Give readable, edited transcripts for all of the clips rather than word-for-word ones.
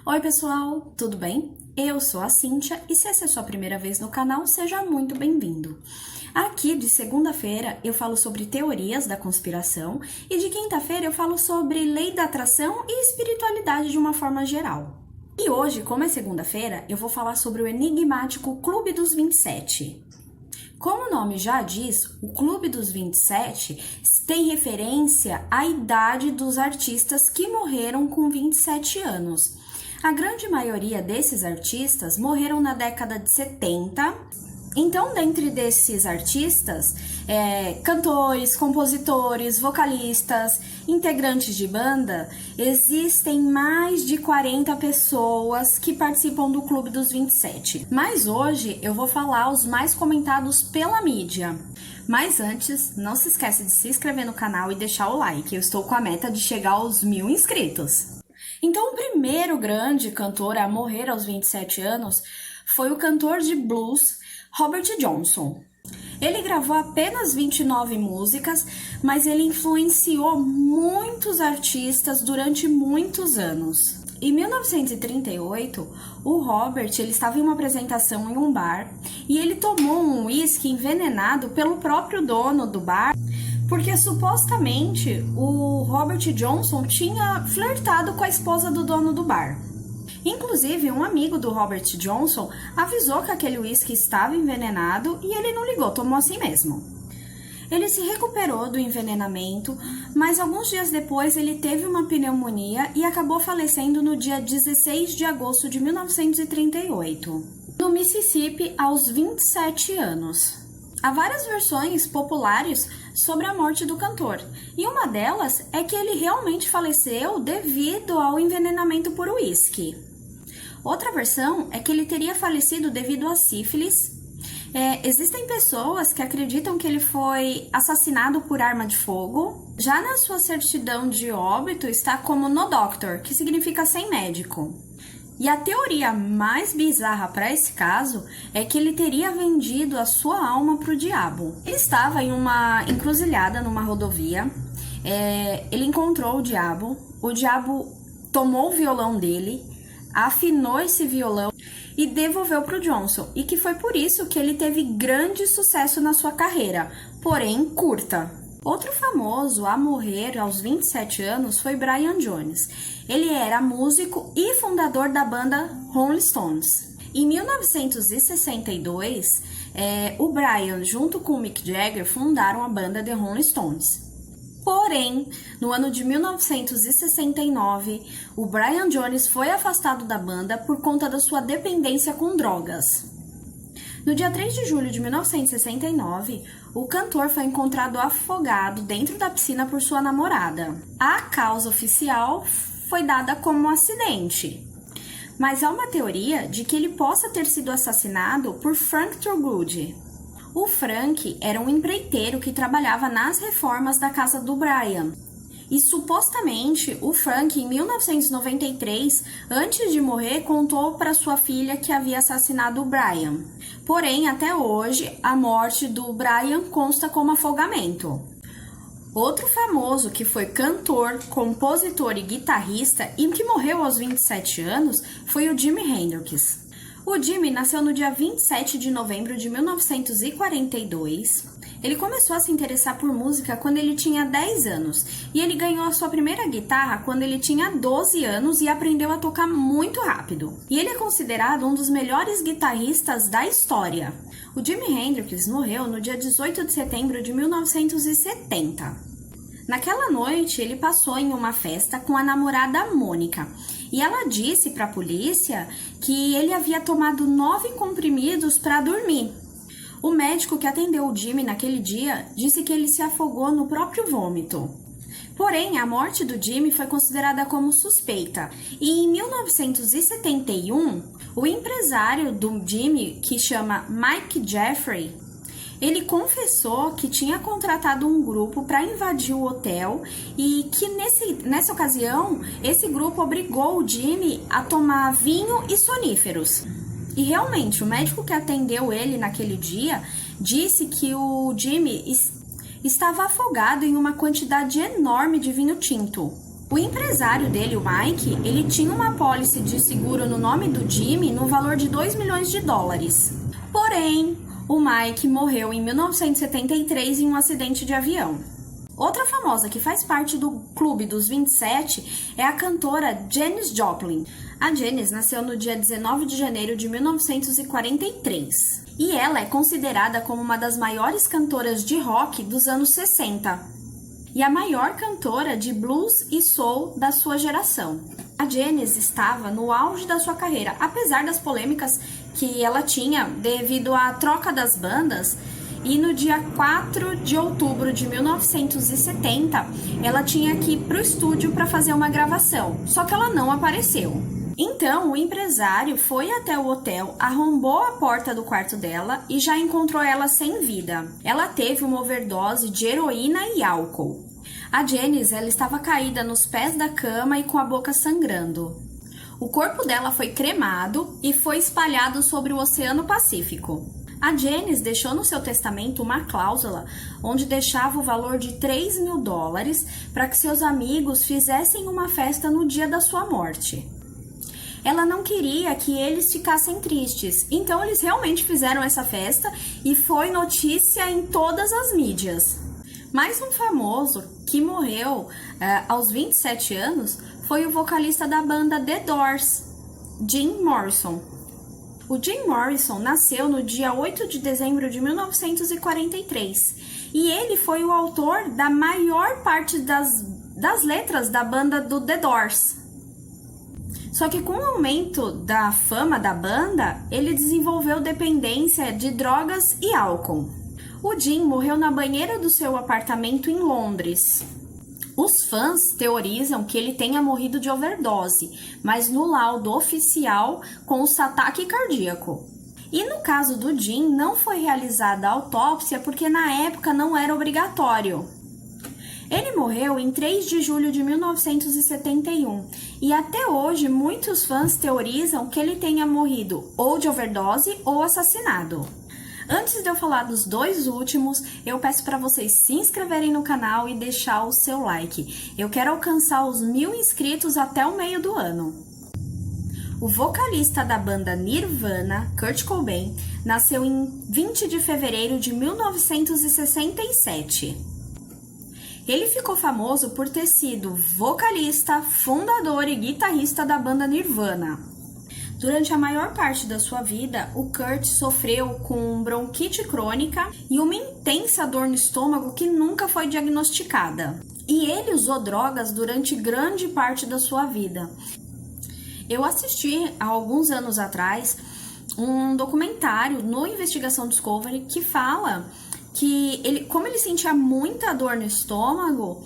Oi pessoal, tudo bem? Eu sou a Cíntia e se essa é a sua primeira vez no canal, seja muito bem-vindo. Aqui de segunda-feira eu falo sobre teorias da conspiração e de quinta-feira eu falo sobre lei da atração e espiritualidade de uma forma geral. E hoje, como é segunda-feira, eu vou falar sobre o enigmático Clube dos 27. Como o nome já diz, o Clube dos 27 tem referência à idade dos artistas que morreram com 27 anos. A grande maioria desses artistas morreram na década de 70. Então, dentre desses artistas, cantores, compositores, vocalistas, integrantes de banda, existem mais de 40 pessoas que participam do Clube dos 27. Mas hoje eu vou falar os mais comentados pela mídia. Mas antes, não se esqueça de se inscrever no canal e deixar o like. Eu estou com a meta de chegar aos 1000 inscritos. Então, o primeiro grande cantor a morrer aos 27 anos foi o cantor de blues Robert Johnson. Ele gravou apenas 29 músicas, mas ele influenciou muitos artistas durante muitos anos. Em 1938, o Robert ele estava em uma apresentação em um bar e ele tomou um uísque envenenado pelo próprio dono do bar, porque supostamente o Robert Johnson tinha flertado com a esposa do dono do bar. Inclusive, um amigo do Robert Johnson avisou que aquele uísque estava envenenado e ele não ligou, tomou assim mesmo. Ele se recuperou do envenenamento, mas alguns dias depois ele teve uma pneumonia e acabou falecendo no dia 16 de agosto de 1938, no Mississippi, aos 27 anos. Há várias versões populares sobre a morte do cantor, e uma delas é que ele realmente faleceu devido ao envenenamento por uísque. Outra versão é que ele teria falecido devido a sífilis. Existem pessoas que acreditam que ele foi assassinado por arma de fogo. Já na sua certidão de óbito está como no doctor, que significa sem médico. E a teoria mais bizarra para esse caso é que ele teria vendido a sua alma para o diabo. Ele estava em uma encruzilhada numa rodovia, ele encontrou o diabo tomou o violão dele, afinou esse violão e devolveu para o Johnson, e que foi por isso que ele teve grande sucesso na sua carreira, porém curta. Outro famoso a morrer aos 27 anos foi Brian Jones. Ele era músico e fundador da banda Rolling Stones. Em 1962, o Brian, junto com o Mick Jagger, fundaram a banda The Rolling Stones. Porém, no ano de 1969, o Brian Jones foi afastado da banda por conta da sua dependência com drogas. No dia 3 de julho de 1969, o cantor foi encontrado afogado dentro da piscina por sua namorada. A causa oficial foi dada como um acidente, mas há uma teoria de que ele possa ter sido assassinado por Frank Thurgood. O Frank era um empreiteiro que trabalhava nas reformas da casa do Brian. E supostamente o Frank, em 1993, antes de morrer, contou para sua filha que havia assassinado o Brian. Porém, até hoje, a morte do Brian consta como afogamento. Outro famoso que foi cantor, compositor e guitarrista e que morreu aos 27 anos foi o Jimi Hendrix. O Jimi nasceu no dia 27 de novembro de 1942. Ele começou a se interessar por música quando ele tinha 10 anos e ele ganhou a sua primeira guitarra quando ele tinha 12 anos e aprendeu a tocar muito rápido. E ele é considerado um dos melhores guitarristas da história. O Jimi Hendrix morreu no dia 18 de setembro de 1970. Naquela noite, ele passou em uma festa com a namorada Mônica e ela disse para a polícia que ele havia tomado 9 comprimidos para dormir. O médico que atendeu o Jimi naquele dia disse que ele se afogou no próprio vômito. Porém, a morte do Jimi foi considerada como suspeita e em 1971, o empresário do Jimi, que chama Mike Jeffrey, ele confessou que tinha contratado um grupo para invadir o hotel e que nessa ocasião, esse grupo obrigou o Jimi a tomar vinho e soníferos. E realmente, o médico que atendeu ele naquele dia disse que o Jimi estava afogado em uma quantidade enorme de vinho tinto. O empresário dele, o Mike, ele tinha uma apólice de seguro no nome do Jimmy no valor de 2 milhões de dólares. Porém, o Mike morreu em 1973 em um acidente de avião. Outra famosa que faz parte do Clube dos 27 é a cantora Janis Joplin. A Janis nasceu no dia 19 de janeiro de 1943 e ela é considerada como uma das maiores cantoras de rock dos anos 60 e a maior cantora de blues e soul da sua geração. A Janis estava no auge da sua carreira, apesar das polêmicas que ela tinha devido à troca das bandas. E no dia 4 de outubro de 1970, ela tinha que ir para o estúdio para fazer uma gravação, só que ela não apareceu. Então, o empresário foi até o hotel, arrombou a porta do quarto dela e já encontrou ela sem vida. Ela teve uma overdose de heroína e álcool. A Janis, ela estava caída nos pés da cama e com a boca sangrando. O corpo dela foi cremado e foi espalhado sobre o Oceano Pacífico. A Janis deixou no seu testamento uma cláusula onde deixava o valor de 3 mil dólares para que seus amigos fizessem uma festa no dia da sua morte. Ela não queria que eles ficassem tristes, então eles realmente fizeram essa festa e foi notícia em todas as mídias. Mais um famoso que morreu aos 27 anos foi o vocalista da banda The Doors, Jim Morrison. O Jim Morrison nasceu no dia 8 de dezembro de 1943 e ele foi o autor da maior parte das letras da banda do The Doors. Só que com o aumento da fama da banda, ele desenvolveu dependência de drogas e álcool. O Jim morreu na banheira do seu apartamento em Londres. Os fãs teorizam que ele tenha morrido de overdose, mas no laudo oficial consta ataque cardíaco. E no caso do Jim, não foi realizada a autópsia porque na época não era obrigatório. Ele morreu em 3 de julho de 1971 e até hoje muitos fãs teorizam que ele tenha morrido ou de overdose ou assassinado. Antes de eu falar dos dois últimos, eu peço para vocês se inscreverem no canal e deixar o seu like. Eu quero alcançar os 1000 inscritos até o meio do ano. O vocalista da banda Nirvana, Kurt Cobain, nasceu em 20 de fevereiro de 1967. Ele ficou famoso por ter sido vocalista, fundador e guitarrista da banda Nirvana. Durante a maior parte da sua vida, o Kurt sofreu com bronquite crônica e uma intensa dor no estômago que nunca foi diagnosticada. E ele usou drogas durante grande parte da sua vida. Eu assisti há alguns anos atrás um documentário no Investigação Discovery que fala que como ele sentia muita dor no estômago,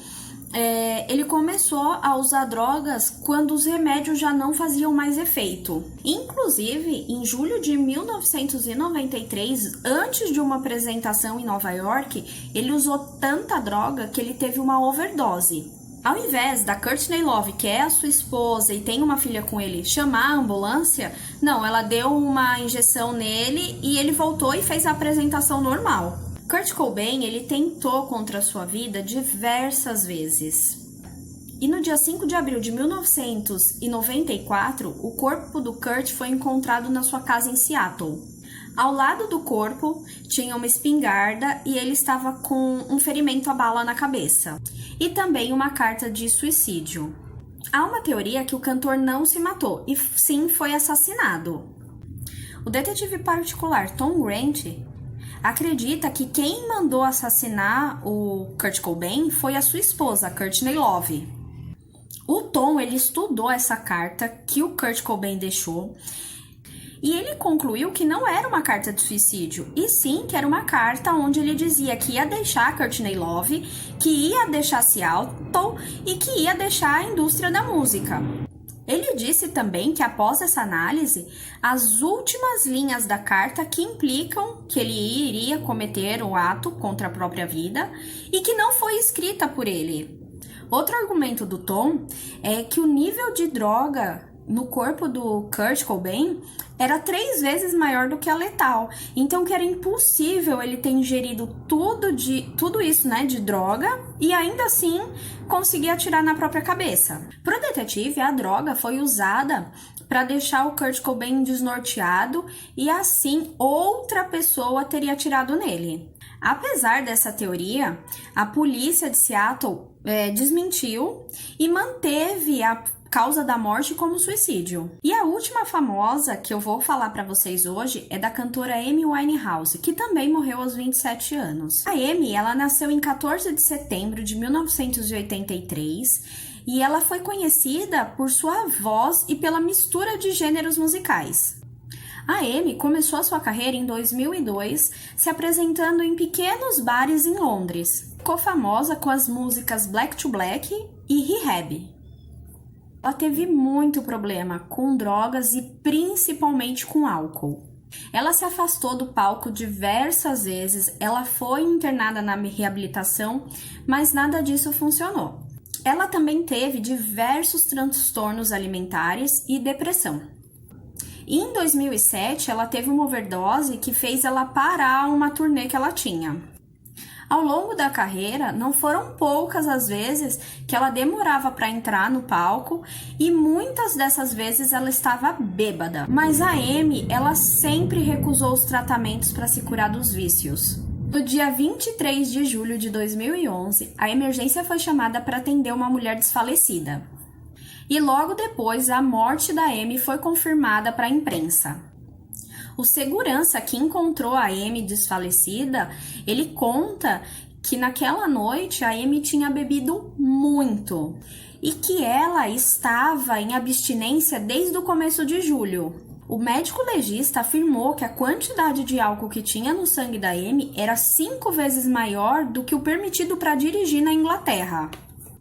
ele começou a usar drogas quando os remédios já não faziam mais efeito. Inclusive, em julho de 1993, antes de uma apresentação em Nova York, ele usou tanta droga que ele teve uma overdose. Ao invés da Courtney Love, que é a sua esposa e tem uma filha com ele, chamar a ambulância, não, ela deu uma injeção nele e ele voltou e fez a apresentação normal. Kurt Cobain, ele tentou contra a sua vida diversas vezes. E no dia 5 de abril de 1994, o corpo do Kurt foi encontrado na sua casa em Seattle. Ao lado do corpo tinha uma espingarda e ele estava com um ferimento a bala na cabeça. E também uma carta de suicídio. Há uma teoria que o cantor não se matou e sim foi assassinado. O detetive particular Tom Grant acredita que quem mandou assassinar o Kurt Cobain foi a sua esposa, Courtney Love. O Tom, ele estudou essa carta que o Kurt Cobain deixou e ele concluiu que não era uma carta de suicídio, e sim que era uma carta onde ele dizia que ia deixar a Courtney Love, que ia deixar Seattle e que ia deixar a indústria da música. Ele disse também que após essa análise, as últimas linhas da carta que implicam que ele iria cometer o ato contra a própria vida e que não foi escrita por ele. Outro argumento do Tom é que o nível de droga no corpo do Kurt Cobain era 3 vezes maior do que a letal. Então que era impossível ele ter ingerido tudo isso, né, de droga e ainda assim conseguir atirar na própria cabeça. Pro detetive, a droga foi usada para deixar o Kurt Cobain desnorteado e assim outra pessoa teria atirado nele. Apesar dessa teoria, a polícia de Seattle desmentiu e manteve a causa da morte como suicídio. E a última famosa que eu vou falar para vocês hoje é da cantora Amy Winehouse, que também morreu aos 27 anos. A Amy, ela nasceu em 14 de setembro de 1983 e ela foi conhecida por sua voz e pela mistura de gêneros musicais. A Amy começou a sua carreira em 2002, se apresentando em pequenos bares em Londres. Ficou famosa com as músicas Black to Black e Rehab. Ela teve muito problema com drogas e principalmente com álcool. Ela se afastou do palco diversas vezes, ela foi internada na reabilitação, mas nada disso funcionou. Ela também teve diversos transtornos alimentares e depressão. E em 2007, ela teve uma overdose que fez ela parar uma turnê que ela tinha. Ao longo da carreira, não foram poucas as vezes que ela demorava para entrar no palco e muitas dessas vezes ela estava bêbada. Mas a Amy, ela sempre recusou os tratamentos para se curar dos vícios. No dia 23 de julho de 2011, a emergência foi chamada para atender uma mulher desfalecida. E logo depois, a morte da Amy foi confirmada para a imprensa. O segurança que encontrou a Amy desfalecida, ele conta que naquela noite a Amy tinha bebido muito e que ela estava em abstinência desde o começo de julho. O médico legista afirmou que a quantidade de álcool que tinha no sangue da Amy era 5 vezes maior do que o permitido para dirigir na Inglaterra.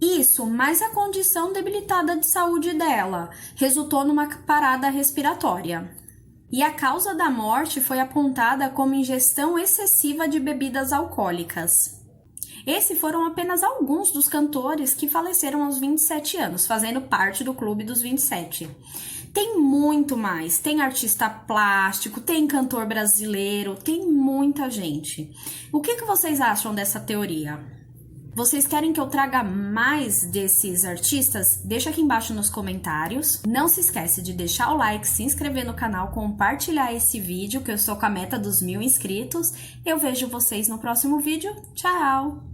Isso, mais a condição debilitada de saúde dela, resultou numa parada respiratória. E a causa da morte foi apontada como ingestão excessiva de bebidas alcoólicas. Esses foram apenas alguns dos cantores que faleceram aos 27 anos, fazendo parte do Clube dos 27. Tem muito mais, tem artista plástico, tem cantor brasileiro, tem muita gente. O que vocês acham dessa teoria? Vocês querem que eu traga mais desses artistas? Deixa aqui embaixo nos comentários. Não se esquece de deixar o like, se inscrever no canal, compartilhar esse vídeo, que eu estou com a meta dos 1000 inscritos. Eu vejo vocês no próximo vídeo. Tchau!